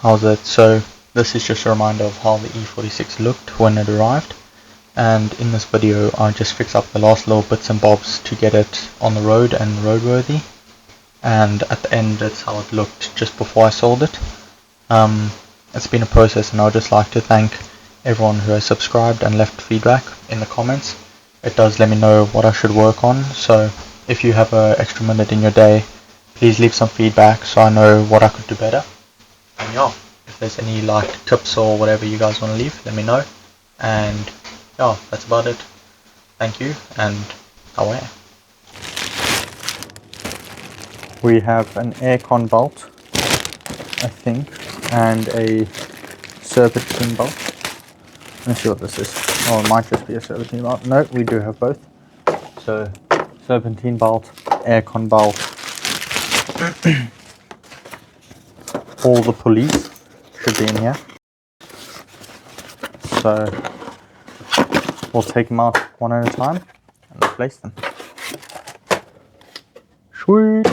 How's it? So this is just a reminder of how the E46 looked when it arrived, and in this video I just fix up the last little bits and bobs to get it on the road and roadworthy, and at the end that's how it looked just before I sold it. It's been a process, and I'd just like to thank everyone who has subscribed and left feedback in the comments. It does let me know what I should work on, so if you have an extra minute in your day, please leave some feedback so I know what I could do better. And yeah, if there's any tips or whatever you guys want to leave, let me know. And yeah, that's about it. Thank you, and away. We have an aircon bolt, I think, and a serpentine bolt. Let's see what this is. Oh, it might just be a serpentine bolt. No, we do have both. So, serpentine bolt, aircon bolt, all the pulleys should be in here. So, we'll take them out one at a time and replace them. Sweet!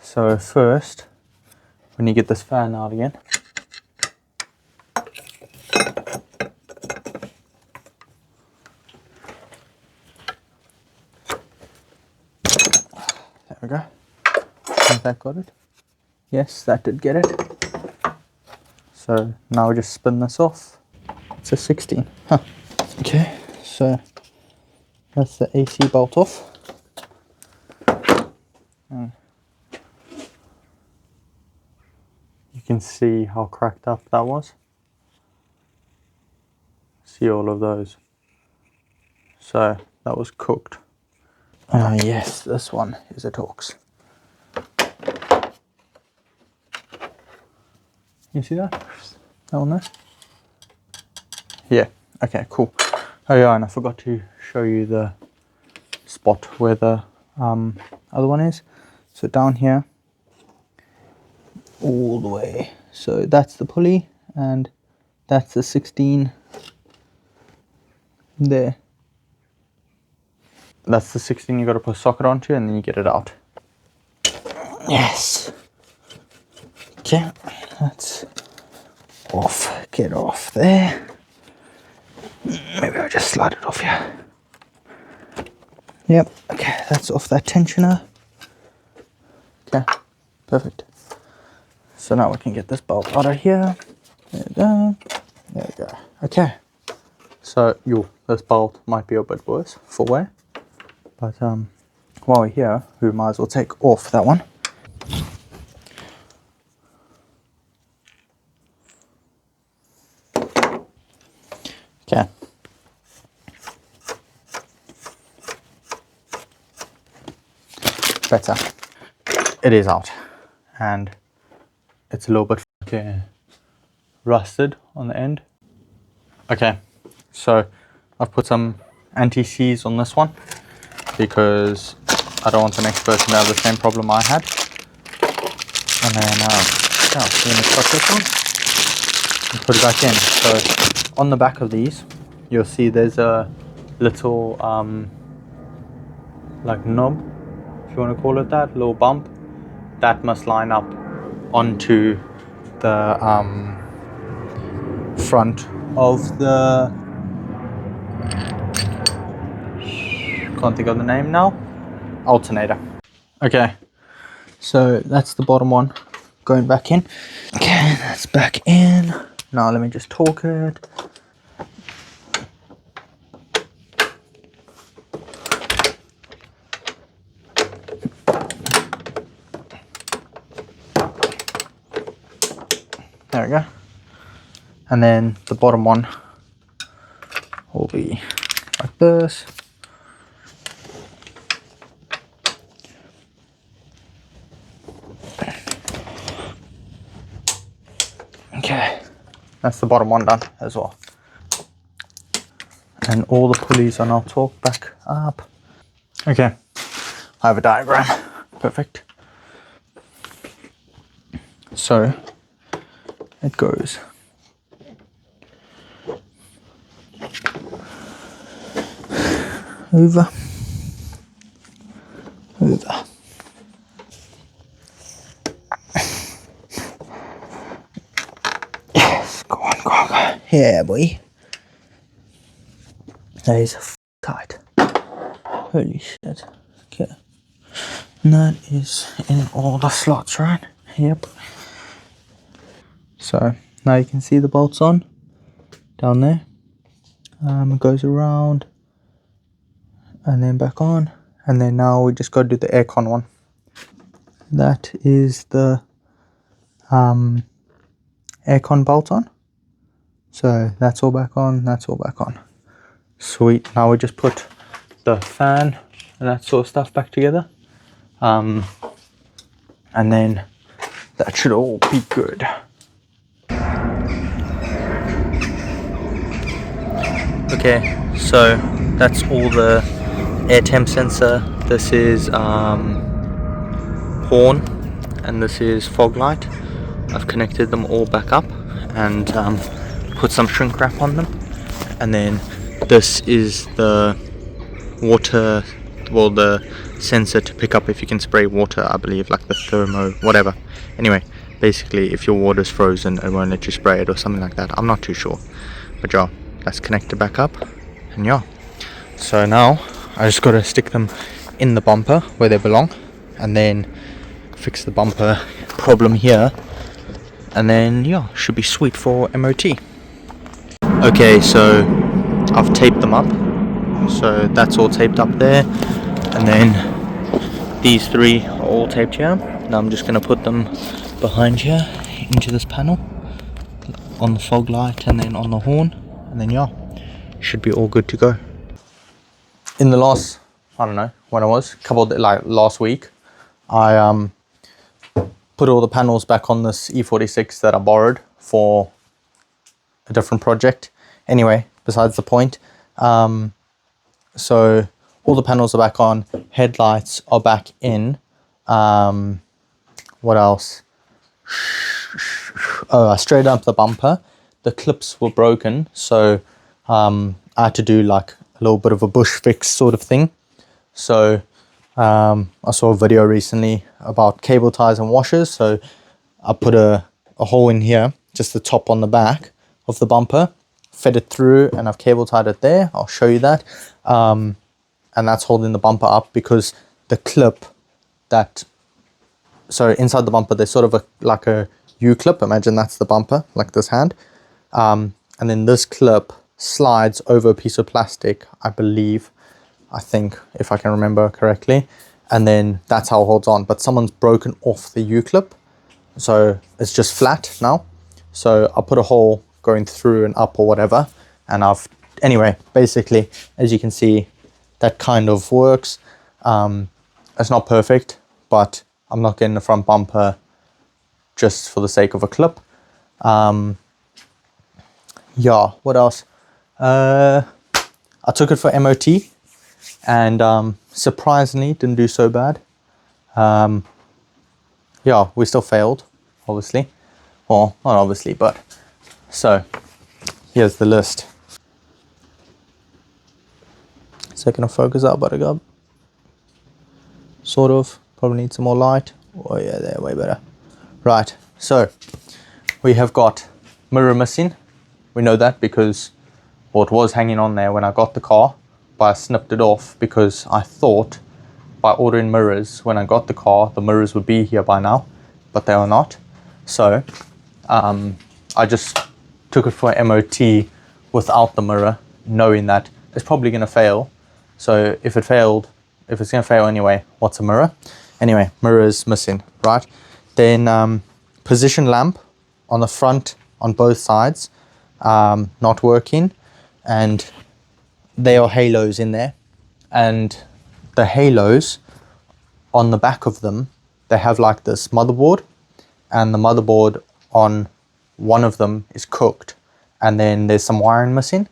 So first, when you get this fan out again, there we go. I think that got it. Yes, that did get it. So now we just spin this off. It's a 16. Huh. Okay, so that's the AC bolt off. And you can see how cracked up that was. See all of those. So that was cooked. Yes, this one is a Torx. You see that? That one there? Yeah, okay, cool. Oh yeah, and I forgot to show you the spot where the other one is. So down here, all the way. So that's the pulley, and that's the 16 there. That's the 16 you got to put a socket onto, and then you get it out. Yes. Okay, that's off. Get off there. Maybe I'll just slide it off here. Yep, okay, that's off that tensioner. Okay, perfect. So now we can get this bolt out of here. There we go. There we go. Okay. So this bolt might be a bit worse for wear. But while we're here, we might as well take off that one. Okay. Better. It is out, and it's a little bit rusted on the end. Okay, so I've put some anti-seize on this one because I don't want the next person to have the same problem I had. And then yeah, we're gonna cut this one and put it back in. So on the back of these, you'll see there's a little like knob, if you want to call it that, little bump that must line up onto the front of the, can't think of the name now, alternator. Okay, so that's the bottom one going back in. Okay, that's back in. Now let me just torque it. There we go. And then the bottom one will be like this. Okay, that's the bottom one done as well. And all the pulleys are now torqued back up. Okay, I have a diagram. Perfect. So it goes over, cracker. Yeah, boy. That is tight. Holy shit. Okay. And that is in all the slots, right? Yep. So now you can see the bolts on down there. It goes around and then back on, and then now we just got to do the aircon one. That is the aircon bolt on. So that's all back on, that's all back on. Sweet. Now we just put the fan and that sort of stuff back together, and then that should all be good. Okay, so that's all the air temp sensor. This is horn, and this is fog light. I've connected them all back up and put some shrink wrap on them, and then this is the water, well, the sensor to pick up if you can spray water, I believe, like the thermo whatever. Anyway, basically if your water's frozen it won't let you spray it or something like that. I'm not too sure, but yeah, that's connected back up. And yeah, so now I just got to stick them in the bumper where they belong, and then fix the bumper problem here, and then yeah, should be sweet for MOT. Okay, so I've taped them up, so that's all taped up there, and then these three are all taped here. Now I'm just going to put them behind here into this panel on the fog light and then on the horn, and then yeah, should be all good to go. In the last, I don't know when it was, like last week, I put all the panels back on this E46 that I borrowed for a different project. Anyway, besides the point. So all the panels are back on, headlights are back in. What else? Oh, I straightened up the bumper. The clips were broken, so I had to do like a little bit of a bush fix sort of thing. So I saw a video recently about cable ties and washers, so I put a hole in here, just the top on the back of the bumper, fed it through, and I've cable tied it there. I'll show you that. And that's holding the bumper up because the clip that, so inside the bumper there's sort of like a U-clip. Imagine that's the bumper, like this hand. And then this clip slides over a piece of plastic, I think, if I can remember correctly, and then that's how it holds on. But someone's broken off the U-clip, so it's just flat now. So I put a hole going through and up or whatever, and anyway, basically, as you can see, that kind of works. It's not perfect, but I'm not getting the front bumper just for the sake of a clip. Yeah, what else? I took it for MOT, and surprisingly didn't do so bad. Yeah, we still failed, obviously. Well, not obviously, but so here's the list. Is that gonna focus out, buttercup? Sort of. Probably need some more light. Oh yeah, there, way better. Right, so we have got mirror missing. We know that because, well, it was hanging on there when I got the car, but I snipped it off because I thought by ordering mirrors when I got the car, the mirrors would be here by now, but they are not. So I just took it for MOT without the mirror, knowing that it's probably going to fail. So if it's going to fail anyway, what's a mirror? Anyway, mirror is missing, right? Then position lamp on the front on both sides, not working, and there are halos in there, and the halos on the back of them, they have like this motherboard, and the motherboard on one of them is cooked, and then there's some wiring missing,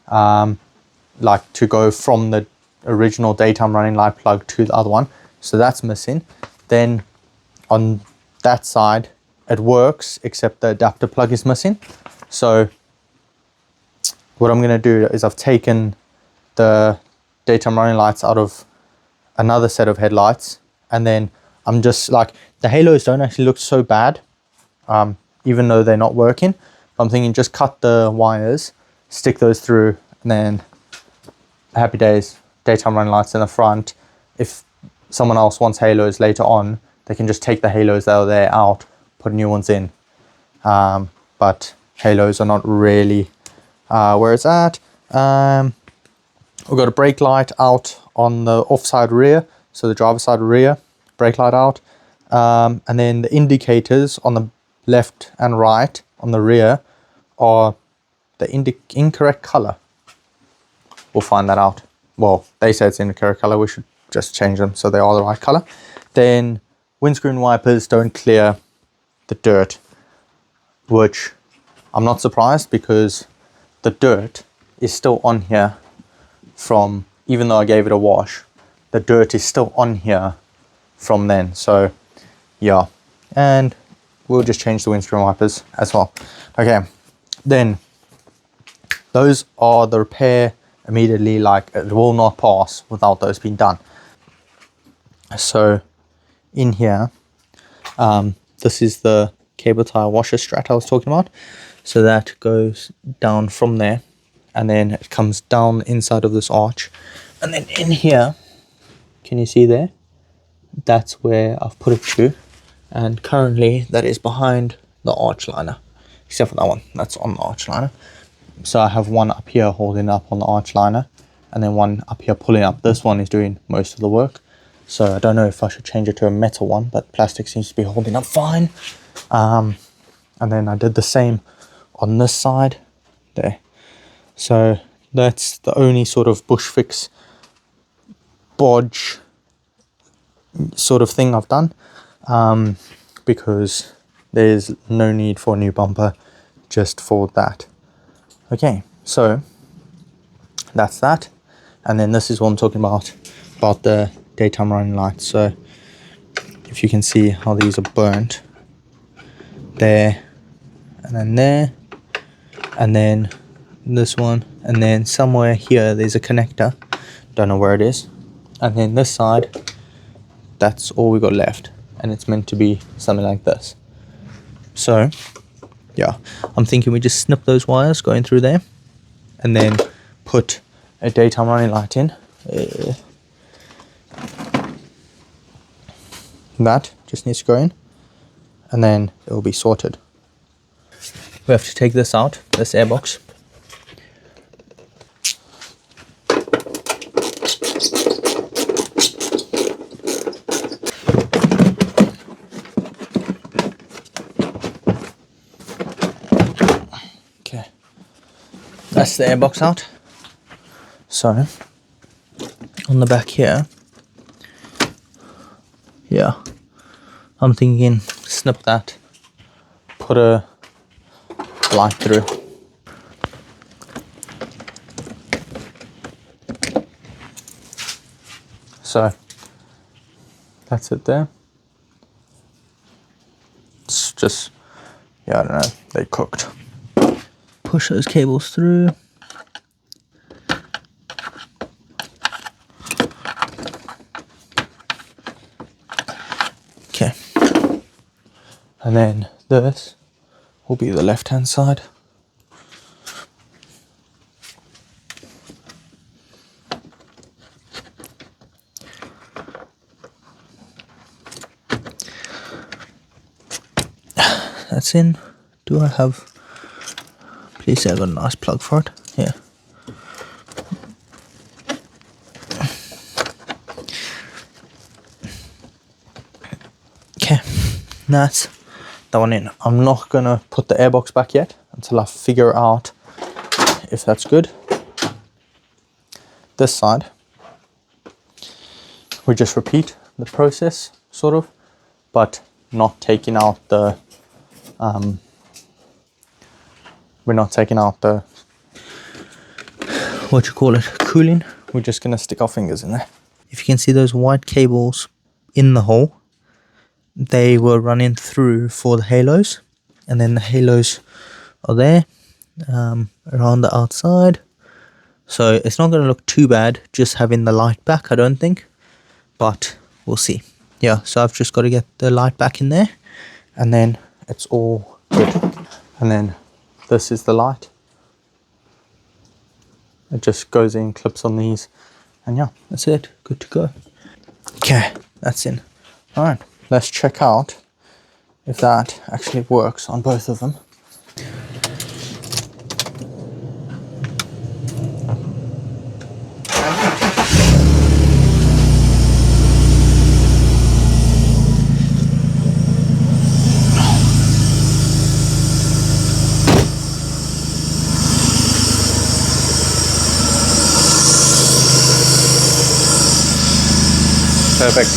like to go from the original daytime running light plug to the other one, so that's missing. Then on that side it works, except the adapter plug is missing. So what I'm going to do is I've taken the daytime running lights out of another set of headlights, and then I'm just like, the halos don't actually look so bad, even though they're not working, I'm thinking just cut the wires, stick those through, and then happy days, daytime running lights in the front. If someone else wants halos later on, they can just take the halos that are there out, put new ones in. But halos are not really where it's at. We've got a brake light out on the offside rear, so the driver's side rear, brake light out. And then the indicators on the left and right on the rear are the incorrect color. We'll find that out. Well, they say it's incorrect color. We should just change them so they are the right color. Then windscreen wipers don't clear the dirt, which I'm not surprised because the dirt is still on here from, even though I gave it a wash, the dirt is still on here from then. So yeah, and we'll just change the windscreen wipers as well. Okay, then those are the repair immediately, like it will not pass without those being done. So in here, this is the cable tie washer strat I was talking about. So that goes down from there, and then it comes down inside of this arch, and then in here, can you see there? That's where I've put it to, and currently that is behind the arch liner, except for that one that's on the arch liner. So I have one up here holding up on the arch liner, and then one up here pulling up. This one is doing most of the work, so I don't know if I should change it to a metal one, but plastic seems to be holding up fine. And then I did the same on this side there. So that's the only sort of bush fix bodge sort of thing I've done, because there's no need for a new bumper just for that. Okay, so that's that. And then this is what I'm talking about the daytime running lights. So if you can see how these are burnt there, and then there, and then this one, and then somewhere here there's a connector, don't know where it is, and then this side, that's all we got left, and it's meant to be something like this. So yeah, I'm thinking we just snip those wires going through there, and then put a daytime running light in. That just needs to go in, and then it will be sorted. We have to take this out, this airbox. Okay, that's the airbox out. So on the back here, yeah, I'm thinking snip that, put a light through. So that's it there. It's just, yeah, I don't know, they cooked. Push those cables through. Okay, and then this will be the left hand side. That's in. Do I have, please say I got a nice plug for it. Yeah. Okay, that's that one in. I'm not gonna put the airbox back yet until I figure out if that's good. This side, we just repeat the process, sort of, but not taking out the we're not taking out the, what you call it, cooling. We're just gonna stick our fingers in there. If you can see those white cables in the hole, they were running through for the halos, and then the halos are there around the outside. So it's not going to look too bad just having the light back, I don't think, but we'll see. Yeah, so I've just got to get the light back in there, and then it's all good. And then this is the light. It just goes in, clips on these, and yeah, that's it. Good to go. Okay, that's in. All right, let's check out if that actually works on both of them. Perfect.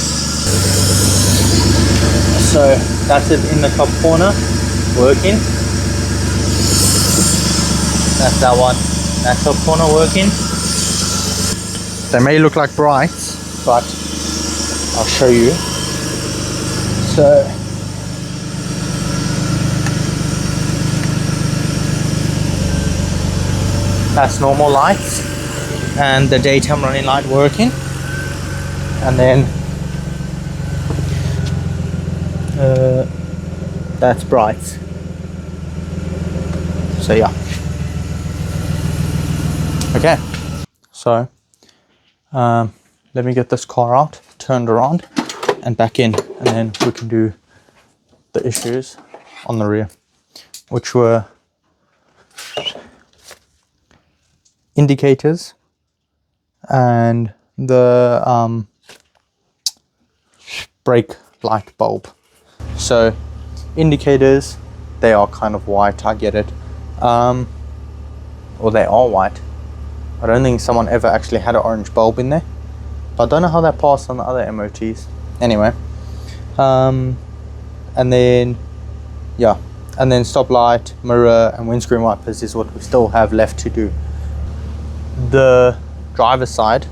So that's it in the top corner, working. That's that one. That top corner working. They may look like brights, but I'll show you. So that's normal lights and the daytime running light working. And then that's brights. So yeah. Okay. So let me get this car out, turned around, and back in, and then we can do the issues on the rear, which were indicators and the brake light bulb. So indicators, they are kind of white, I get it, or they are white. I don't think someone ever actually had an orange bulb in there, but I don't know how that passed on the other MOTs. Anyway, and then yeah, and then stop light, mirror, and windscreen wipers is what we still have left to do. The driver's side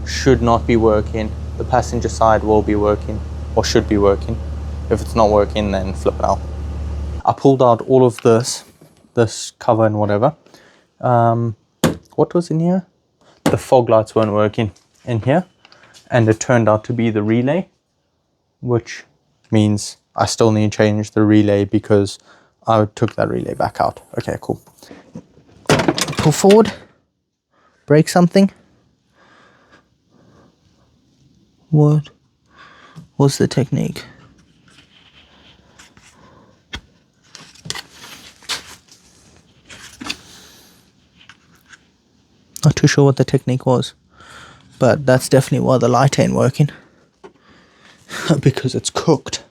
should not be working. The passenger side will be working, or should be working. If it's not working, then flip it out. I pulled out all of this cover and whatever. What was in here? The fog lights weren't working in here, and it turned out to be the relay, which means I still need to change the relay because I took that relay back out. Okay, cool. Pull forward, break something. What was the technique? Not too sure what the technique was, but that's definitely why the light ain't working. Because it's cooked.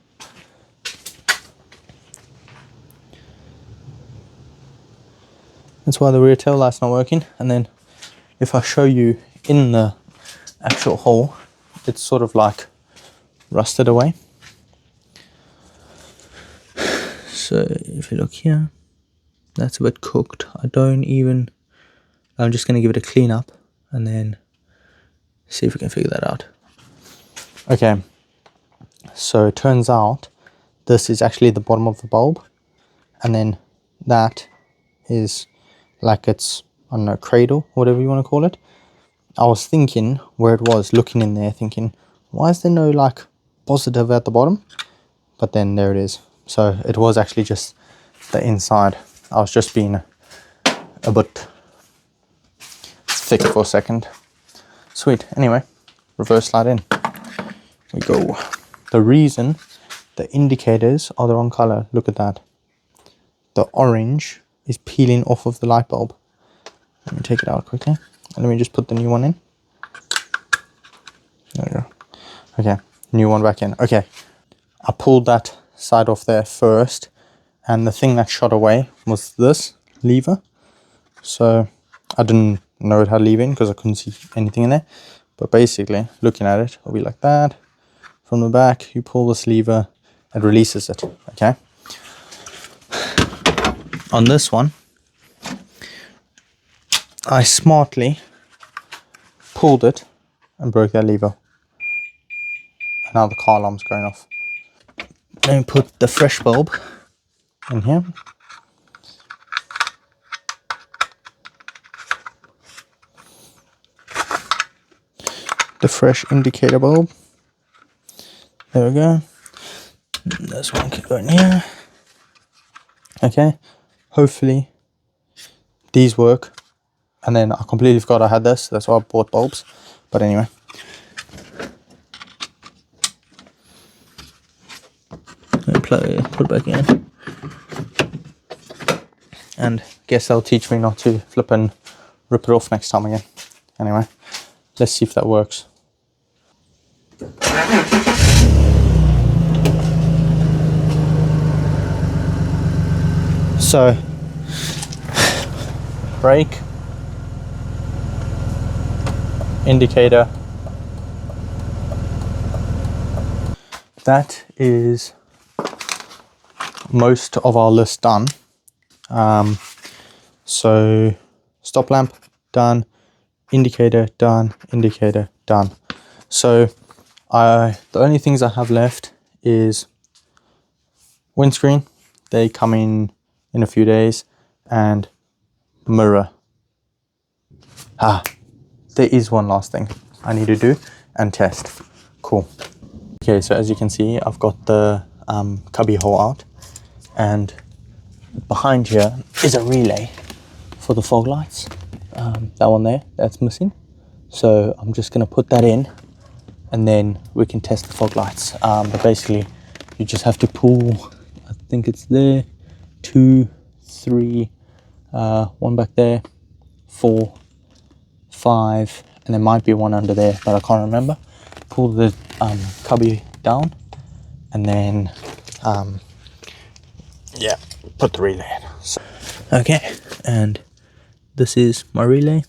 That's why the rear tail light's not working. And then if I show you in the actual hole, it's sort of like rusted away. So if you look here, that's a bit cooked. I'm just going to give it a clean up and then see if we can figure that out. Okay, so it turns out this is actually the bottom of the bulb, and then that is like its, I don't know, cradle, whatever you want to call it. I was thinking where it was, looking in there, thinking, why is there no like positive at the bottom? But then there it is. So it was actually just the inside. I was just being a bit thick for a second. Sweet. Anyway, reverse slide in. We go. The reason the indicators are the wrong color, look at that. The orange is peeling off of the light bulb. Let me take it out quickly. And let me just put the new one in. There we go. Okay, new one back in. Okay, I pulled that side off there first, and the thing that shot away was this lever. So I didn't know it had a lever in because I couldn't see anything in there. But basically, looking at it, it'll be like that. From the back, you pull this lever, it releases it, okay? On this one, I smartly pulled it and broke that lever. And now the car alarm's going off. Let me put the fresh bulb in here. The fresh indicator bulb. There we go. This one can go in here. Okay. hopefully these work. And then I completely forgot I had this, that's why I bought bulbs. But anyway, put it back in, and guess they'll teach me not to flip and rip it off next time again. Anyway, let's see if that works. So, brake, indicator, that is most of our list done. So stop lamp done, indicator done, indicator done. So the only things I have left is windscreen, they come in a few days, and mirror. There is one last thing I need to do and test. Cool. Okay, so as you can see, I've got the cubby hole out, and behind here is a relay for the fog lights. That one there, that's missing. So I'm just gonna put that in, and then we can test the fog lights. But basically, you just have to pull, I think it's there, 2, 3, one back there, 4, 5, and there might be one under there, but I can't remember. Pull the cubby down, and then yeah, put the relay in. So, okay, and this is my relay.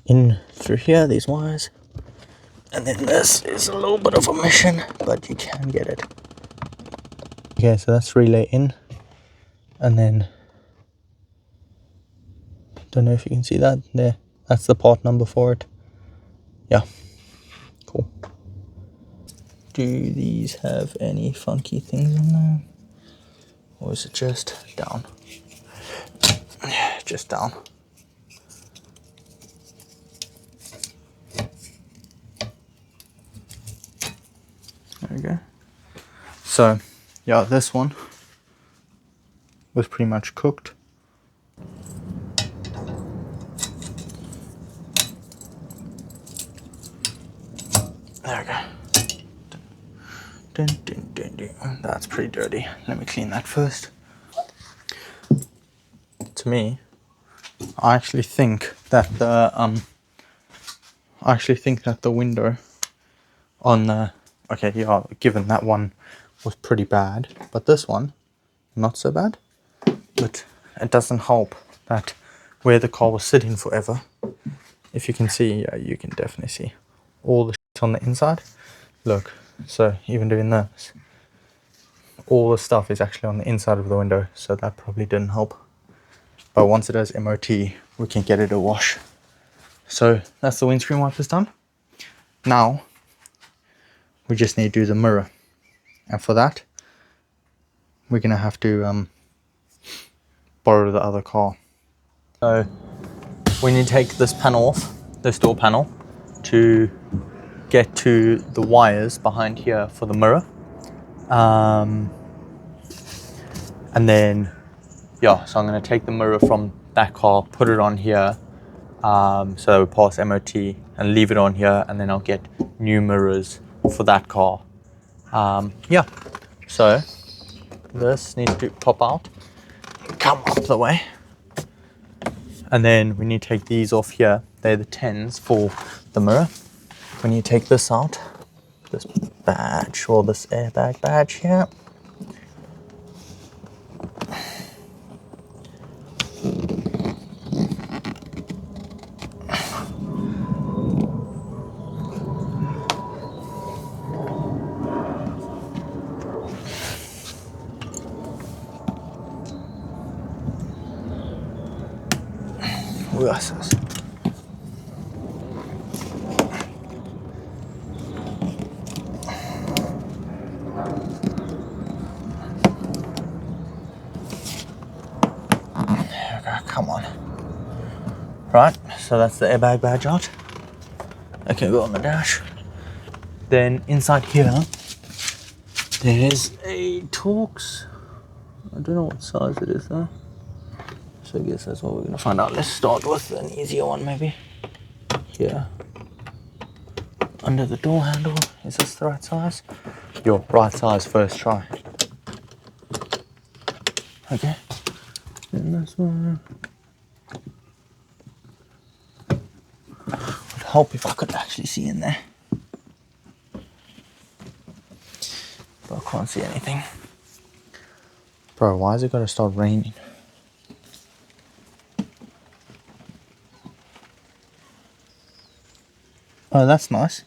In through here, these wires, and then this is a little bit of a mission, but you can get it. Okay, so that's relay in, and then don't know if you can see that there. That's the part number for it. Yeah, cool. Do these have any funky things on them, or is it just down? Just down. There we go. So yeah, this one was pretty much cooked. There we go. Dun, dun, dun, dun. That's pretty dirty. Let me clean that first. To me, I actually think that the window on the, okay, yeah, given that one was pretty bad, but this one not so bad. But it doesn't help that where the car was sitting forever, if you can see, yeah, you can definitely see all the shit on the inside. Look, so even doing this, all the stuff is actually on the inside of the window, so that probably didn't help. But once it does MOT, we can get it a wash. So that's the windscreen wipers done. Now we just need to do the mirror, and for that we're gonna have to borrow the other car. So when you take this panel off, this door panel, to get to the wires behind here for the mirror, and then yeah, so I'm going to take the mirror from that car, put it on here, so that we pass MOT, and leave it on here, and then I'll get new mirrors for that car. Yeah, so this needs to pop out, come up the way, and then we need to take these off here. They're the 10s for the mirror. When you take this out, this badge, or this airbag badge here, come on. Right, so that's the airbag badge out. I can go on the dash. Then inside here, there is a Torx I don't know what size it is though. So I guess that's what we're gonna find out. Let's start with an easier one maybe. Here. Under the door handle. Is this the right size? Your right size first try. Okay. And this one. Would help if I could actually see in there. But I can't see anything. Bro, why has it gotta start raining? Oh, that's nice.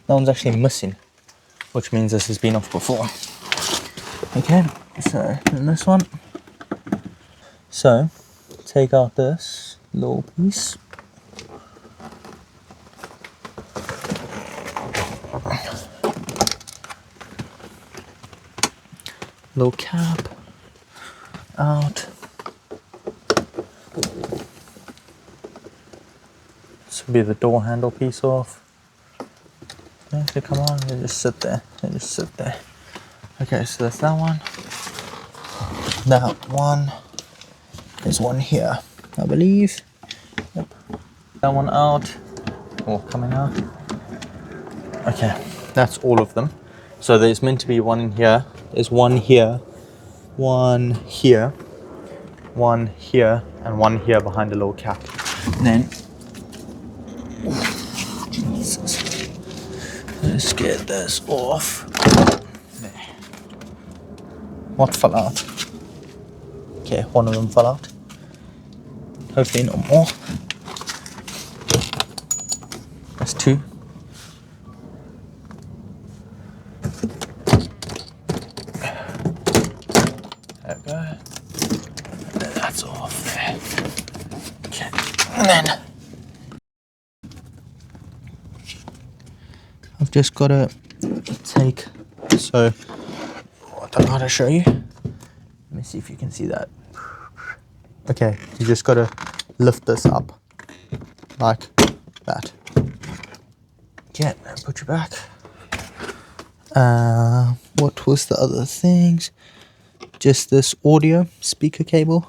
That one's actually missing, which means this has been off before. Okay, so in this one. So, take out this little piece. Little cap out. This will be the door handle piece off. They come on, they just sit there. They just sit there. Okay, so that's that one. That one. There's one here, I believe. Yep. That one out. Or coming out. Okay, that's all of them. So there's meant to be one in here. There's one here. One here. One here. And one here behind the little cap. And then Jesus. Let's get this off. There. What fell out? Okay, one of them fell out. Hopefully no more. That's two. There we go. That's off there. Okay, and then I've just got to take, so I don't know how to show you. Let me see if you can see that. Okay, you just got to lift this up like that. Okay, put your back. What was the other things? Just this audio speaker cable,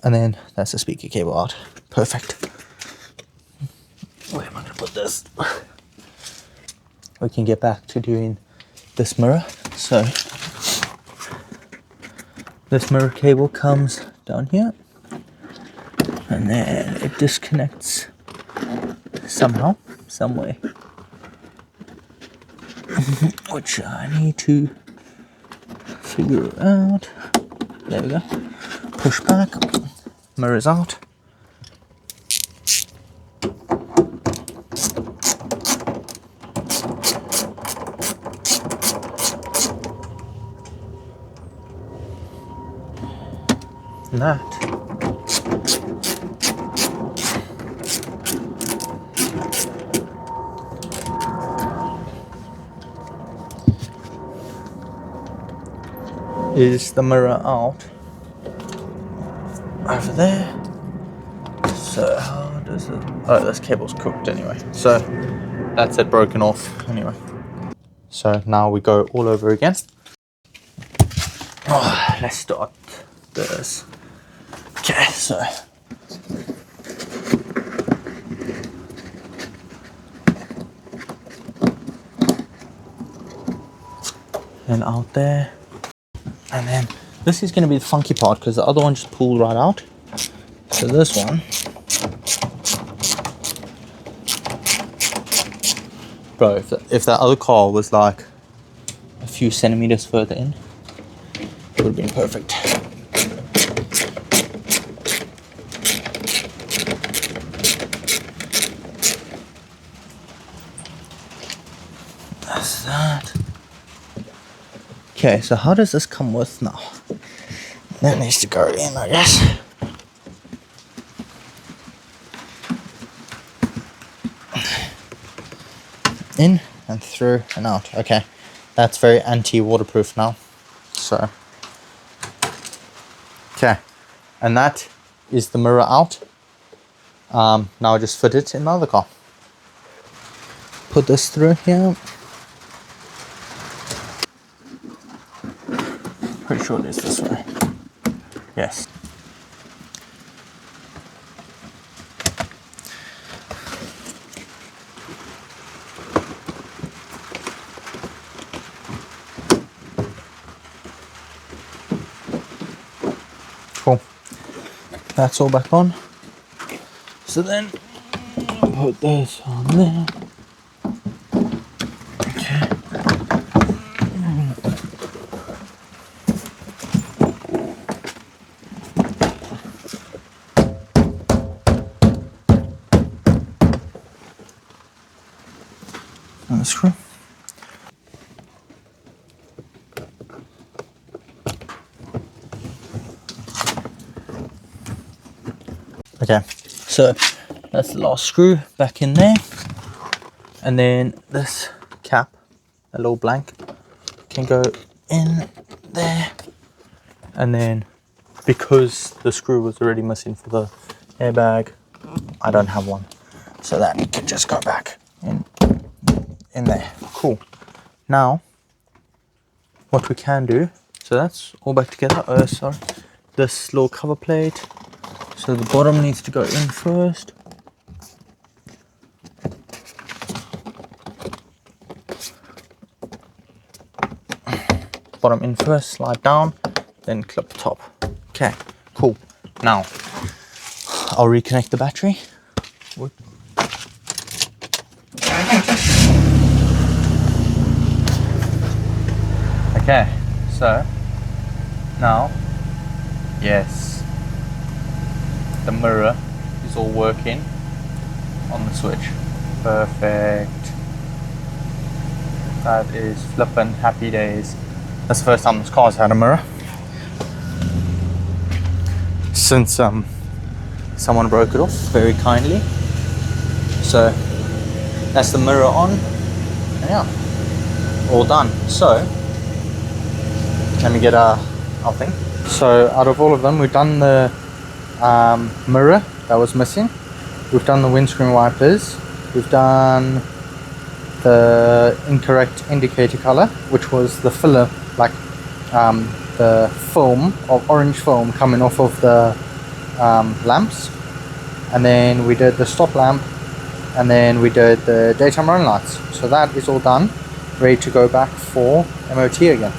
and then that's the speaker cable out. Perfect. Where am I gonna put this? We can get back to doing this mirror. So this mirror cable comes down here, and then it disconnects somehow, some way, which I need to figure out. There we go. Push back, mirrors out. And that is the mirror out over there. So how does it? Oh, this cable's cooked anyway. So that's it, broken off anyway. So now we go all over again. Oh, let's start this. Okay, so and out there, and then this is going to be the funky part because the other one just pulled right out. So this one, bro, if that other car was like a few centimeters further in, it would have been perfect. That's that. Okay, so how does this come with now? That needs to go in, I guess. In and through and out. Okay, that's very anti-waterproof now. So, okay, and that is the mirror out. Now I just fit it in the other car. Put this through here. Pretty sure it is this way. Yes. Cool. That's all back on. So then put this on there. Okay. And the screw. Okay, so that's the last screw back in there, and then this cap, a little blank, can go in there, and then because the screw was already missing for the airbag, I don't have one, so that can just go back in there. Cool. Now what we can do, so that's all back together. Oh sorry, this little cover plate, so the bottom needs to go in first. Bottom in first, slide down, then clip the top. Okay, cool. Now I'll reconnect the battery. Okay, so now, yes, the mirror is all working on the switch. Perfect. That is flippin' happy days. That's the first time this car's had a mirror since someone broke it off very kindly. So that's the mirror on, and yeah, all done. So let me get our thing. So out of all of them, we've done the mirror that was missing, we've done the windscreen wipers, we've done the incorrect indicator color, which was the filler, like the film of orange film coming off of the lamps, and then we did the stop lamp, and then we did the daytime running lights. So that is all done, ready to go back for MOT again.